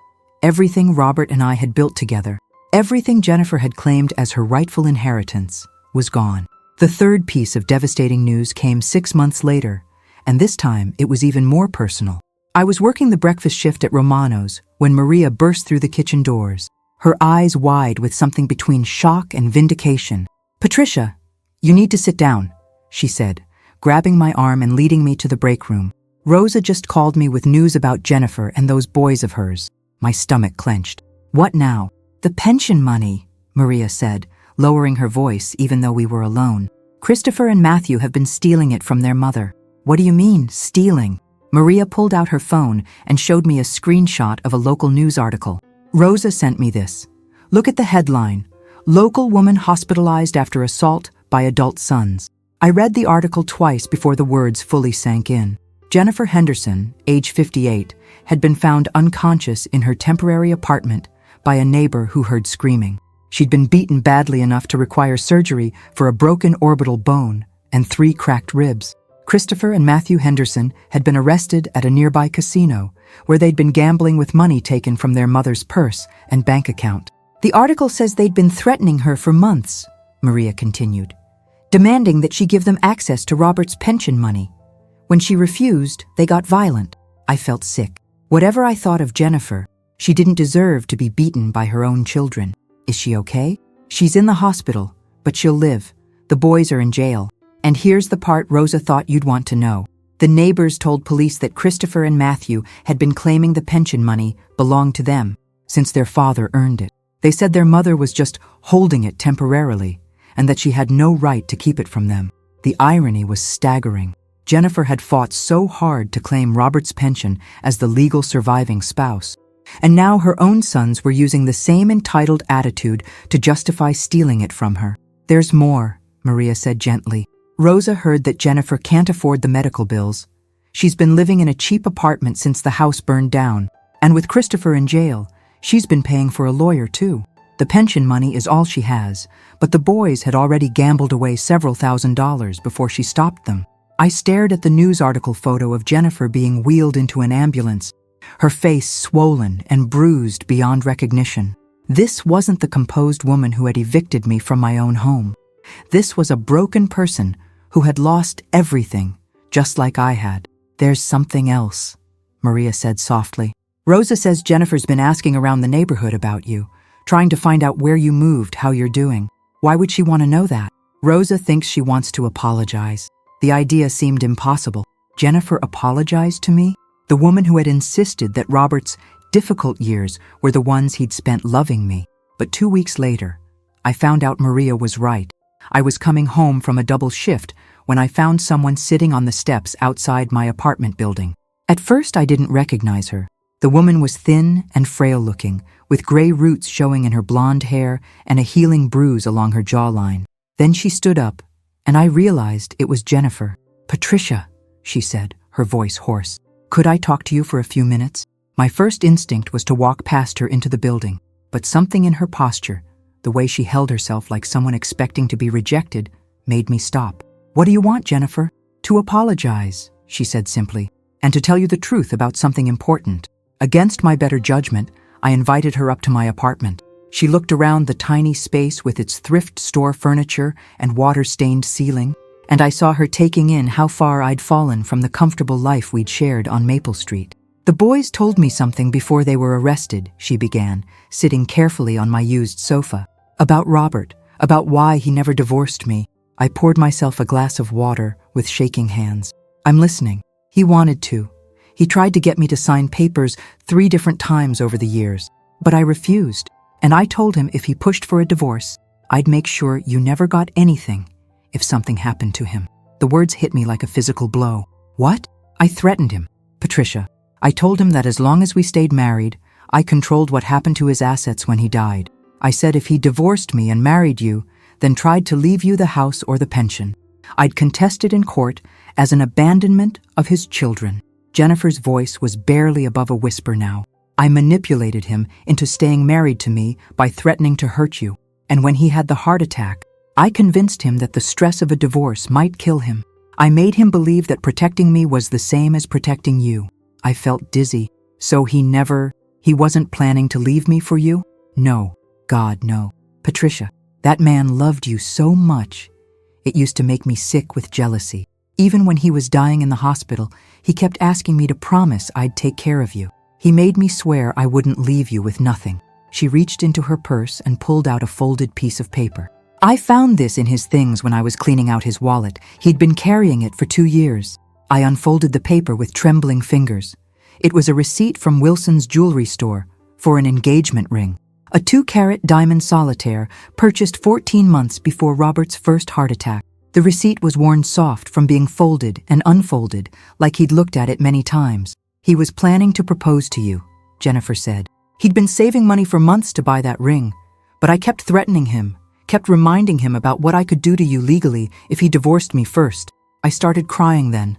Everything Robert and I had built together. Everything Jennifer had claimed as her rightful inheritance was gone. The third piece of devastating news came 6 months later, and this time it was even more personal. I was working the breakfast shift at Romano's when Maria burst through the kitchen doors, her eyes wide with something between shock and vindication. "Patricia, you need to sit down," she said, grabbing my arm and leading me to the break room. "Rosa just called me with news about Jennifer and those boys of hers." My stomach clenched. "What now?" "The pension money," Maria said, lowering her voice even though we were alone. "Christopher and Matthew have been stealing it from their mother." "What do you mean, stealing?" Maria pulled out her phone and showed me a screenshot of a local news article. "Rosa sent me this. Look at the headline, 'Local woman hospitalized after assault by adult sons.'" I read the article twice before the words fully sank in. Jennifer Henderson, age 58, had been found unconscious in her temporary apartment by a neighbor who heard screaming. She'd been beaten badly enough to require surgery for a broken orbital bone and 3 cracked ribs. Christopher and Matthew Henderson had been arrested at a nearby casino where they'd been gambling with money taken from their mother's purse and bank account. "The article says they'd been threatening her for months," Maria continued, demanding that she give them access to Robert's pension money. When she refused, they got violent. I felt sick. Whatever I thought of Jennifer, she didn't deserve to be beaten by her own children. Is she okay? "She's in the hospital, but she'll live. The boys are in jail." And here's the part Rosa thought you'd want to know. The neighbors told police that Christopher and Matthew had been claiming the pension money belonged to them, since their father earned it. They said their mother was just holding it temporarily, and that she had no right to keep it from them. The irony was staggering. Jennifer had fought so hard to claim Robert's pension as the legal surviving spouse, and now her own sons were using the same entitled attitude to justify stealing it from her. "There's more," Maria said gently. "Rosa heard that Jennifer can't afford the medical bills. She's been living in a cheap apartment since the house burned down, and with Christopher in jail, she's been paying for a lawyer too. The pension money is all she has, but the boys had already gambled away several $1,000s before she stopped them." I stared at the news article photo of Jennifer being wheeled into an ambulance, her face swollen and bruised beyond recognition. This wasn't the composed woman who had evicted me from my own home. This was a broken person who had lost everything, just like I had. "There's something else," Maria said softly. "Rosa says Jennifer's been asking around the neighborhood about you, trying to find out where you moved, how you're doing. Why would she want to know that?" "Rosa thinks she wants to apologize." The idea seemed impossible. Jennifer apologized to me? The woman who had insisted that Robert's difficult years were the ones he'd spent loving me. But 2 weeks later, I found out Maria was right. I was coming home from a double shift when I found someone sitting on the steps outside my apartment building. At first, I didn't recognize her. The woman was thin and frail-looking, with gray roots showing in her blonde hair and a healing bruise along her jawline. Then she stood up, and I realized it was Jennifer. "Patricia," she said, her voice hoarse. "Could I talk to you for a few minutes?" My first instinct was to walk past her into the building, but something in her posture, the way she held herself like someone expecting to be rejected, made me stop. "What do you want, Jennifer?" "To apologize," she said simply, "and to tell you the truth about something important." Against my better judgment, I invited her up to my apartment. She looked around the tiny space with its thrift store furniture and water-stained ceiling, and I saw her taking in how far I'd fallen from the comfortable life we'd shared on Maple Street. "The boys told me something before they were arrested," she began, sitting carefully on my used sofa. "About Robert, about why he never divorced me." I poured myself a glass of water with shaking hands. "I'm listening. He wanted to. He tried to get me to sign papers 3 different times over the years, but I refused. And I told him if he pushed for a divorce, I'd make sure you never got anything if something happened to him." The words hit me like a physical blow. "What?" "I threatened him, Patricia. I told him that as long as we stayed married, I controlled what happened to his assets when he died. I said if he divorced me and married you, then tried to leave you the house or the pension, I'd contest it in court as an abandonment of his children." Jennifer's voice was barely above a whisper now. "I manipulated him into staying married to me by threatening to hurt you. And when he had the heart attack, I convinced him that the stress of a divorce might kill him. I made him believe that protecting me was the same as protecting you. I felt dizzy. So he wasn't planning to leave me for you?" "No. God, no. Patricia, that man loved you so much. It used to make me sick with jealousy. Even when he was dying in the hospital, he kept asking me to promise I'd take care of you. He made me swear I wouldn't leave you with nothing." She reached into her purse and pulled out a folded piece of paper. "I found this in his things when I was cleaning out his wallet. He'd been carrying it for 2 years. I unfolded the paper with trembling fingers. It was a receipt from Wilson's jewelry store for an engagement ring. A 2-carat diamond solitaire purchased 14 months before Robert's first heart attack. The receipt was worn soft from being folded and unfolded, like he'd looked at it many times. "He was planning to propose to you," Jennifer said. "He'd been saving money for months to buy that ring, but I kept threatening him, kept reminding him about what I could do to you legally if he divorced me first." I started crying then.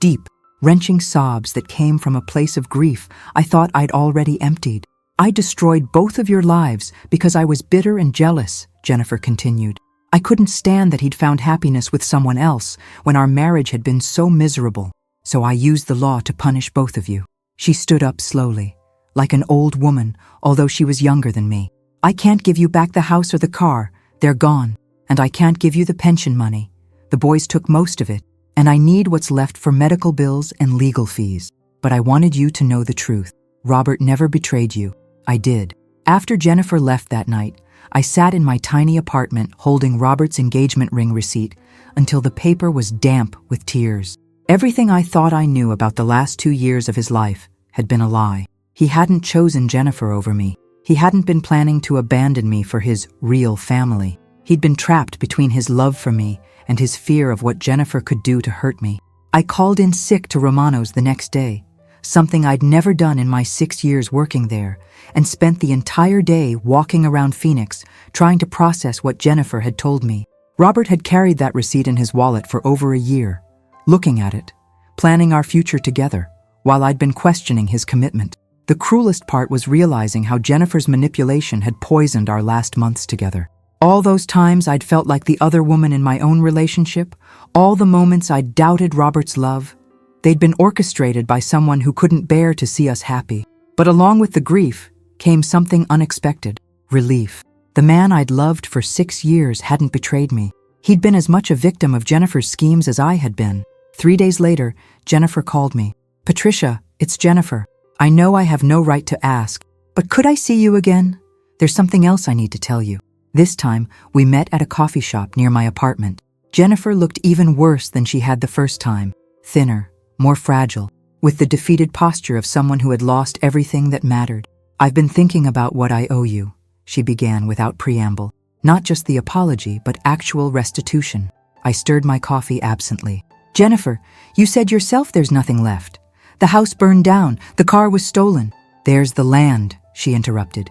Deep, wrenching sobs that came from a place of grief I thought I'd already emptied. "I destroyed both of your lives because I was bitter and jealous," Jennifer continued. "I couldn't stand that he'd found happiness with someone else when our marriage had been so miserable. So I used the law to punish both of you." She stood up slowly, like an old woman, although she was younger than me. "I can't give you back the house or the car. They're gone. And I can't give you the pension money. The boys took most of it. And I need what's left for medical bills and legal fees. But I wanted you to know the truth. Robert never betrayed you. I did." After Jennifer left that night, I sat in my tiny apartment holding Robert's engagement ring receipt until the paper was damp with tears. Everything I thought I knew about the last 2 years of his life had been a lie. He hadn't chosen Jennifer over me. He hadn't been planning to abandon me for his real family. He'd been trapped between his love for me and his fear of what Jennifer could do to hurt me. I called in sick to Romano's the next day, something I'd never done in my 6 years working there, and spent the entire day walking around Phoenix trying to process what Jennifer had told me. Robert had carried that receipt in his wallet for over a year, looking at it, planning our future together, while I'd been questioning his commitment. The cruelest part was realizing how Jennifer's manipulation had poisoned our last months together. All those times I'd felt like the other woman in my own relationship, all the moments I'd doubted Robert's love, they'd been orchestrated by someone who couldn't bear to see us happy. But along with the grief came something unexpected: relief. The man I'd loved for 6 years hadn't betrayed me. He'd been as much a victim of Jennifer's schemes as I had been. 3 days later, Jennifer called me. "Patricia, it's Jennifer. I know I have no right to ask, but could I see you again? There's something else I need to tell you." This time, we met at a coffee shop near my apartment. Jennifer looked even worse than she had the first time, thinner, more fragile, with the defeated posture of someone who had lost everything that mattered. "I've been thinking about what I owe you," she began without preamble. "Not just the apology, but actual restitution." I stirred my coffee absently. "Jennifer, you said yourself there's nothing left. The house burned down, the car was stolen." "There's the land," she interrupted.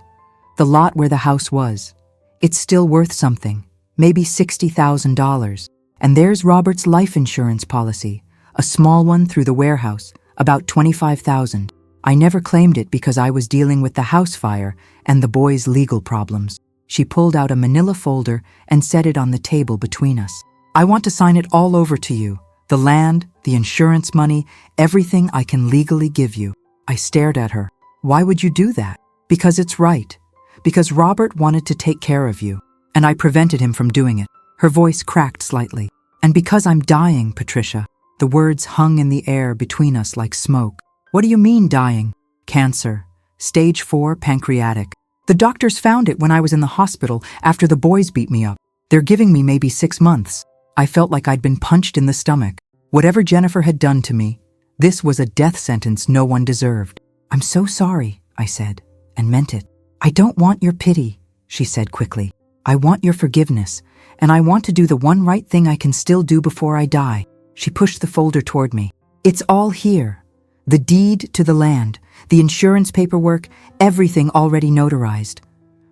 "The lot where the house was. It's still worth something, maybe $60,000. And there's Robert's life insurance policy, a small one through the warehouse, about $25,000. I never claimed it because I was dealing with the house fire and the boys' legal problems." She pulled out a manila folder and set it on the table between us. I want to sign it all over to you. The land, the insurance money, everything I can legally give you. I stared at her. Why would you do that? Because it's right. Because Robert wanted to take care of you, and I prevented him from doing it. Her voice cracked slightly. And because I'm dying, Patricia. The words hung in the air between us like smoke. What do you mean dying? Cancer. Stage 4 pancreatic. The doctors found it when I was in the hospital after the boys beat me up. They're giving me maybe 6 months. I felt like I'd been punched in the stomach. Whatever Jennifer had done to me, this was a death sentence no one deserved. I'm so sorry, I said, and meant it. I don't want your pity, she said quickly. I want your forgiveness, and I want to do the one right thing I can still do before I die. She pushed the folder toward me. It's all here. The deed to the land, the insurance paperwork, everything already notarized.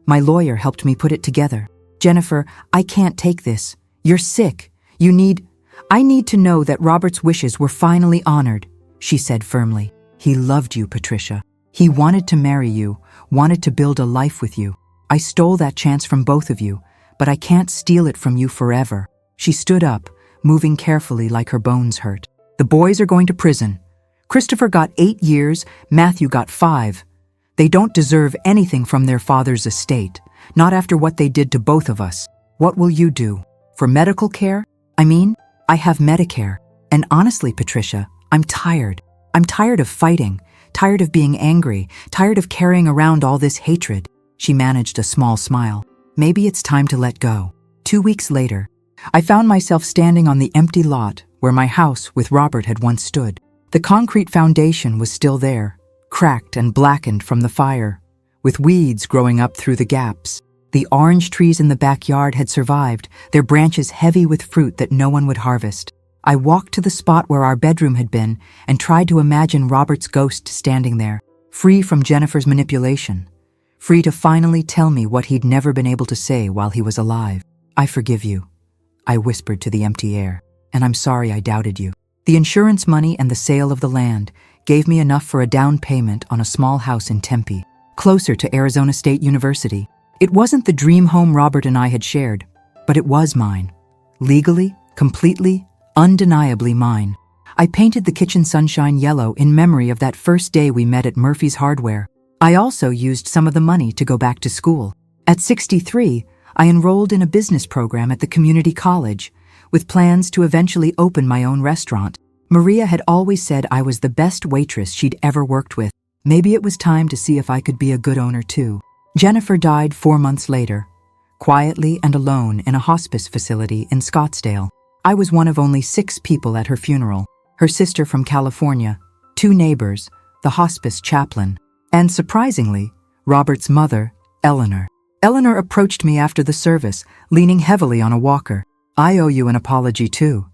My lawyer helped me put it together. Jennifer, I can't take this. You're sick. I need to know that Robert's wishes were finally honored, she said firmly. He loved you, Patricia. He wanted to marry you, wanted to build a life with you. I stole that chance from both of you, but I can't steal it from you forever. She stood up, moving carefully like her bones hurt. The boys are going to prison. Christopher got 8 years, Matthew got 5. They don't deserve anything from their father's estate, not after what they did to both of us. What will you do? For medical care? I have Medicare. And honestly, Patricia, I'm tired. I'm tired of fighting, tired of being angry, tired of carrying around all this hatred. She managed a small smile. Maybe it's time to let go. 2 weeks later, I found myself standing on the empty lot where my house with Robert had once stood. The concrete foundation was still there, cracked and blackened from the fire, with weeds growing up through the gaps. The orange trees in the backyard had survived, their branches heavy with fruit that no one would harvest. I walked to the spot where our bedroom had been and tried to imagine Robert's ghost standing there, free from Jennifer's manipulation, free to finally tell me what he'd never been able to say while he was alive. I forgive you, I whispered to the empty air, and I'm sorry I doubted you. The insurance money and the sale of the land gave me enough for a down payment on a small house in Tempe, closer to Arizona State University. It wasn't the dream home Robert and I had shared, but it was mine. Legally, completely, undeniably mine. I painted the kitchen sunshine yellow in memory of that first day we met at Murphy's Hardware. I also used some of the money to go back to school. At 63, I enrolled in a business program at the community college, with plans to eventually open my own restaurant. Maria had always said I was the best waitress she'd ever worked with. Maybe it was time to see if I could be a good owner too. Jennifer died 4 months later, quietly and alone in a hospice facility in Scottsdale. I was one of only 6 people at her funeral, her sister from California, 2 neighbors, the hospice chaplain, and surprisingly, Robert's mother, Eleanor. Eleanor approached me after the service, leaning heavily on a walker. I owe you an apology too,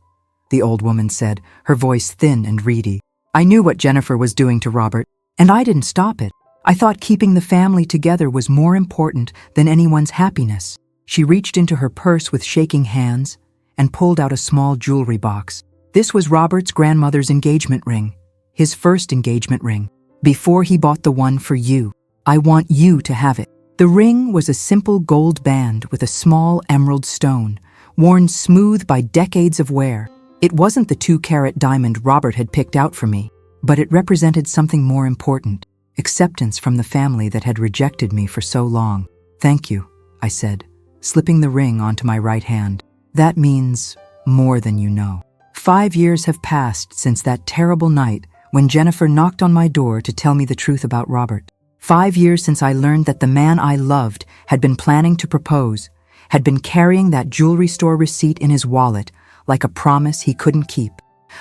the old woman said, her voice thin and reedy. I knew what Jennifer was doing to Robert, and I didn't stop it. I thought keeping the family together was more important than anyone's happiness. She reached into her purse with shaking hands and pulled out a small jewelry box. This was Robert's grandmother's engagement ring, his first engagement ring, before he bought the one for you. I want you to have it. The ring was a simple gold band with a small emerald stone, worn smooth by decades of wear. It wasn't the 2-carat diamond Robert had picked out for me, but it represented something more important. Acceptance from the family that had rejected me for so long. Thank you, I said, slipping the ring onto my right hand. That means more than you know. 5 years have passed since that terrible night when Jennifer knocked on my door to tell me the truth about Robert. 5 years since I learned that the man I loved had been planning to propose, had been carrying that jewelry store receipt in his wallet like a promise he couldn't keep.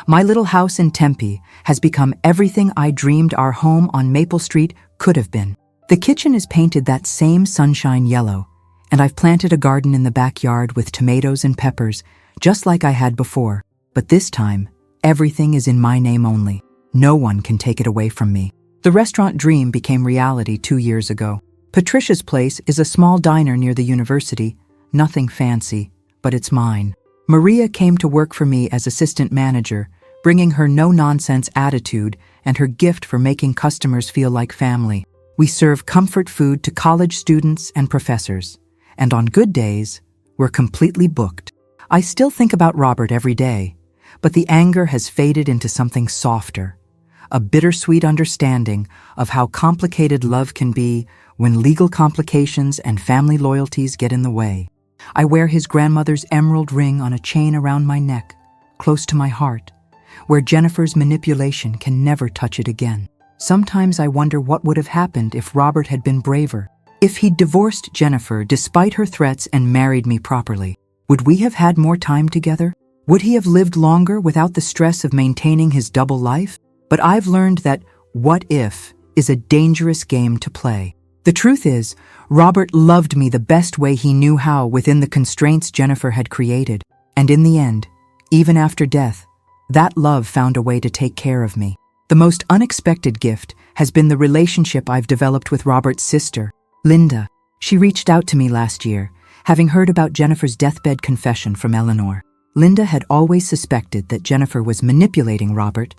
My little house in Tempe has become everything I dreamed our home on Maple Street could have been. The kitchen is painted that same sunshine yellow, and I've planted a garden in the backyard with tomatoes and peppers, just like I had before. But this time, everything is in my name only. No one can take it away from me. The restaurant dream became reality 2 years ago. Patricia's Place is a small diner near the university, nothing fancy, but it's mine. Maria came to work for me as assistant manager, bringing her no-nonsense attitude and her gift for making customers feel like family. We serve comfort food to college students and professors, and on good days, we're completely booked. I still think about Robert every day, but the anger has faded into something softer, a bittersweet understanding of how complicated love can be when legal complications and family loyalties get in the way. I wear his grandmother's emerald ring on a chain around my neck, close to my heart, where Jennifer's manipulation can never touch it again. Sometimes I wonder what would have happened if Robert had been braver, if he'd divorced Jennifer despite her threats and married me properly. Would we have had more time together? Would he have lived longer without the stress of maintaining his double life? But I've learned that what if is a dangerous game to play. The truth is, Robert loved me the best way he knew how within the constraints Jennifer had created. And in the end, even after death, that love found a way to take care of me. The most unexpected gift has been the relationship I've developed with Robert's sister, Linda. She reached out to me last year, having heard about Jennifer's deathbed confession from Eleanor. Linda had always suspected that Jennifer was manipulating Robert,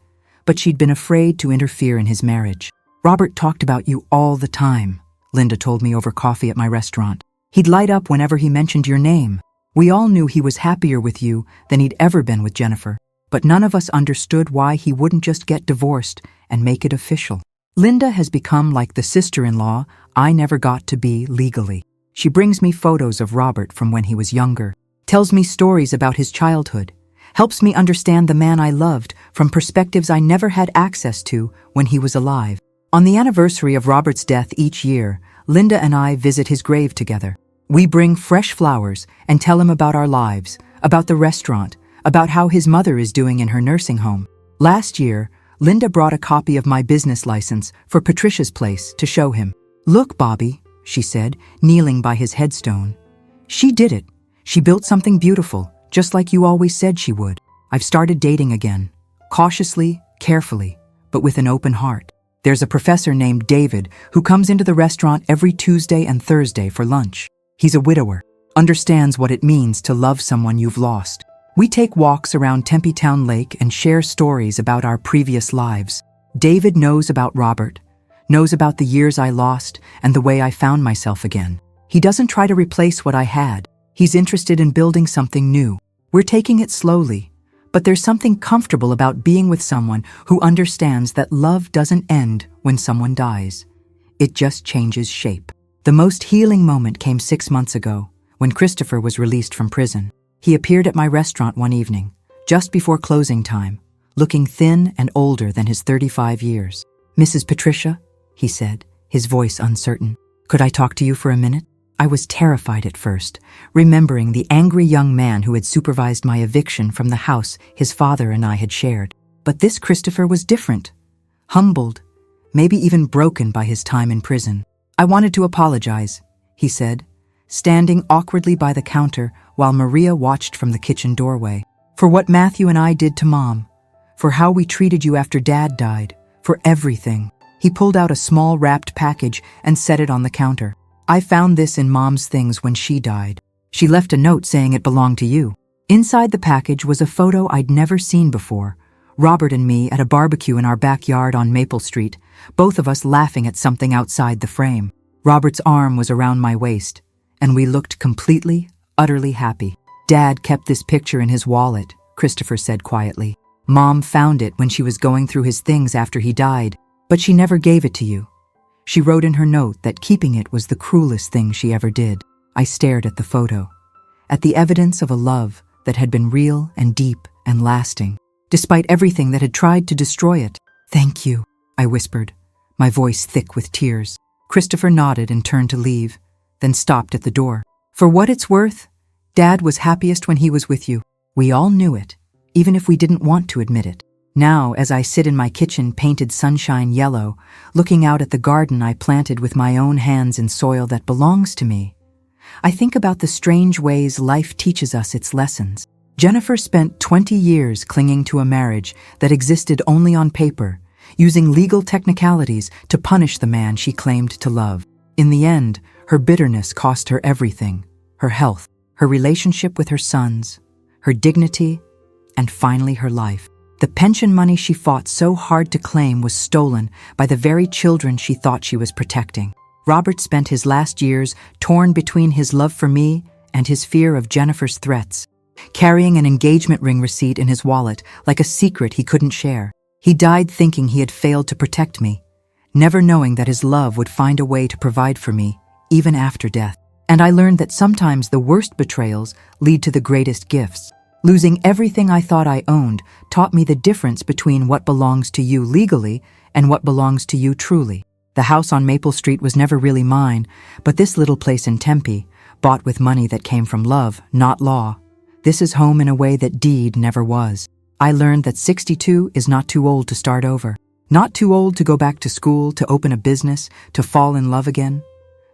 but she'd been afraid to interfere in his marriage. "Robert talked about you all the time," Linda told me over coffee at my restaurant. "He'd light up whenever he mentioned your name. We all knew he was happier with you than he'd ever been with Jennifer, but none of us understood why he wouldn't just get divorced and make it official." Linda has become like the sister-in-law I never got to be legally. She brings me photos of Robert from when he was younger, tells me stories about his childhood, helps me understand the man I loved from perspectives I never had access to when he was alive. On the anniversary of Robert's death each year, Linda and I visit his grave together. We bring fresh flowers and tell him about our lives, about the restaurant, about how his mother is doing in her nursing home. Last year, Linda brought a copy of my business license for Patricia's place to show him. "Look, Bobby," she said, kneeling by his headstone. "She did it. She built something beautiful, just like you always said she would." I've started dating again, cautiously, carefully, but with an open heart. There's a professor named David who comes into the restaurant every Tuesday and Thursday for lunch. He's a widower, understands what it means to love someone you've lost. We take walks around Tempe Town Lake and share stories about our previous lives. David knows about Robert, knows about the years I lost and the way I found myself again. He doesn't try to replace what I had. He's interested in building something new. We're taking it slowly, but there's something comfortable about being with someone who understands that love doesn't end when someone dies. It just changes shape. The most healing moment came 6 months ago, when Christopher was released from prison. He appeared at my restaurant one evening, just before closing time, looking thin and older than his 35 years. "Mrs. Patricia," he said, his voice uncertain, "could I talk to you for a minute?" I was terrified at first, remembering the angry young man who had supervised my eviction from the house his father and I had shared. But this Christopher was different, humbled, maybe even broken by his time in prison. "I wanted to apologize," he said, standing awkwardly by the counter while Maria watched from the kitchen doorway, "for what Matthew and I did to Mom, for how we treated you after Dad died, for everything." He pulled out a small wrapped package and set it on the counter. "I found this in Mom's things when she died. She left a note saying it belonged to you." Inside the package was a photo I'd never seen before. Robert and me at a barbecue in our backyard on Maple Street, both of us laughing at something outside the frame. Robert's arm was around my waist, and we looked completely, utterly happy. "Dad kept this picture in his wallet," Christopher said quietly. "Mom found it when she was going through his things after he died, but she never gave it to you. She wrote in her note that keeping it was the cruelest thing she ever did." I stared at the photo, at the evidence of a love that had been real and deep and lasting, despite everything that had tried to destroy it. "Thank you," I whispered, my voice thick with tears. Christopher nodded and turned to leave, then stopped at the door. "For what it's worth, Dad was happiest when he was with you. We all knew it, even if we didn't want to admit it." Now, as I sit in my kitchen painted sunshine yellow, looking out at the garden I planted with my own hands in soil that belongs to me, I think about the strange ways life teaches us its lessons. Jennifer spent 20 years clinging to a marriage that existed only on paper, using legal technicalities to punish the man she claimed to love. In the end, her bitterness cost her everything: her health, her relationship with her sons, her dignity, and finally her life. The pension money she fought so hard to claim was stolen by the very children she thought she was protecting. Robert spent his last years torn between his love for me and his fear of Jennifer's threats. carrying an engagement ring receipt in his wallet like a secret he couldn't share. He died thinking he had failed to protect me, never knowing that his love would find a way to provide for me, even after death. And I learned that sometimes the worst betrayals lead to the greatest gifts. Losing everything I thought I owned taught me the difference between what belongs to you legally and what belongs to you truly. The house on Maple Street was never really mine, but this little place in Tempe, bought with money that came from love, not law. This is home in a way that deed never was. I learned that 62 is not too old to start over. Not too old to go back to school, to open a business, to fall in love again.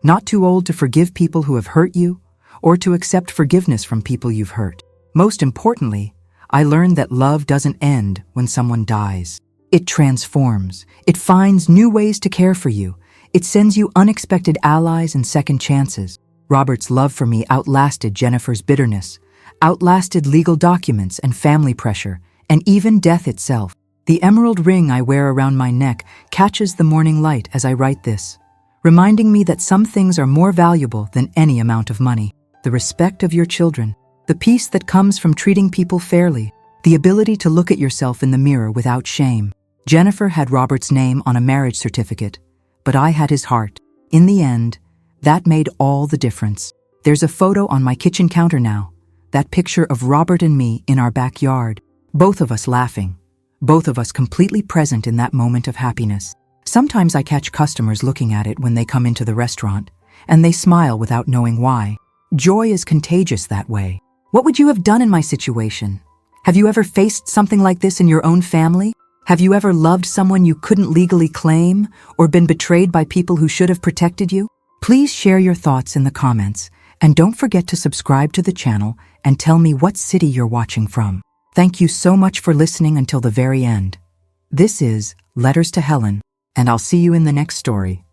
Not too old to forgive people who have hurt you, or to accept forgiveness from people you've hurt. Most importantly, I learned that love doesn't end when someone dies. It transforms. It finds new ways to care for you. It sends you unexpected allies and second chances. Robert's love for me outlasted Jennifer's bitterness, outlasted legal documents and family pressure, and even death itself. The emerald ring I wear around my neck catches the morning light as I write this, reminding me that some things are more valuable than any amount of money. The respect of your children, the peace that comes from treating people fairly, the ability to look at yourself in the mirror without shame. Jennifer had Robert's name on a marriage certificate, but I had his heart. In the end, that made all the difference. There's a photo on my kitchen counter now, that picture of Robert and me in our backyard, both of us laughing, both of us completely present in that moment of happiness. Sometimes I catch customers looking at it when they come into the restaurant, and they smile without knowing why. Joy is contagious that way. What would you have done in my situation? Have you ever faced something like this in your own family? Have you ever loved someone you couldn't legally claim, or been betrayed by people who should have protected you? Please share your thoughts in the comments, and don't forget to subscribe to the channel and tell me what city you're watching from. Thank you so much for listening until the very end. This is Letters to Helen, and I'll see you in the next story.